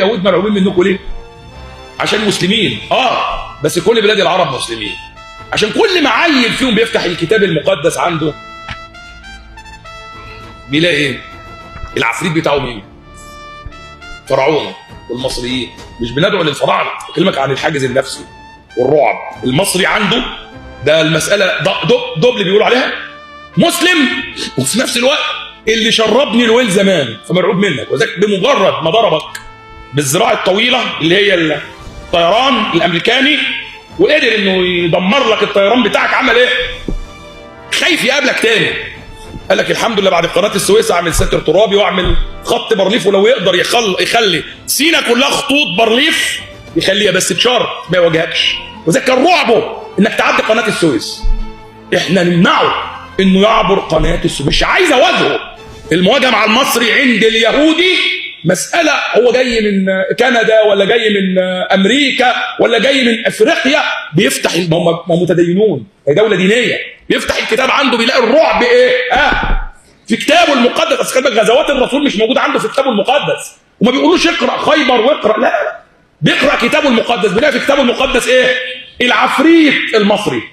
اليهود مرعوبين منكم ليه؟ عشان مسلمين. بس كل بلاد العرب مسلمين. عشان كل ما عيل فيهم بيفتح الكتاب المقدس عنده بيلاقي ايه؟ العفريت بتاعه مين؟ فرعون والمصريين. مش بندعو للفراعنه، بكلمك عن الحاجز النفسي والرعب. المصري عنده ده المساله دبل بيقولوا عليها مسلم، وفي نفس الوقت اللي شربني الويل زمان فمرعوب منك، وذلك بمجرد ما ضربك بالذراع الطويله اللي هي الطيران الامريكاني وقدر انه يدمر لك الطيران بتاعك، عمل ايه؟ خايف يقابلك تاني. قال لك الحمد لله بعد قناه السويس اعمل ستر ترابي واعمل خط بارليف، ولو يقدر يخلي سينا كلها خطوط بارليف يخليها، بس بشرط ما يواجهكش. وذلك كان رعبه انك تعدي قناه السويس. احنا نمنعه انه يعبر قناه السويس، مش عايز اواجهه. المواجهه مع المصري عند اليهودي مساله هو جاي من كندا ولا جاي من امريكا ولا جاي من افريقيا، بيفتح هم متدينون، هي دوله دينيه، بيفتح الكتاب عنده بيلاقي الرعب ايه؟ في كتابه المقدس. بس خلي بالك غزوات الرسول مش موجوده عنده في كتابه المقدس، وما بيقولوش اقرا خيبر واقرا، لا، بيقرا كتابه المقدس، بيلاقي في كتابه المقدس ايه؟ العفريت المصري.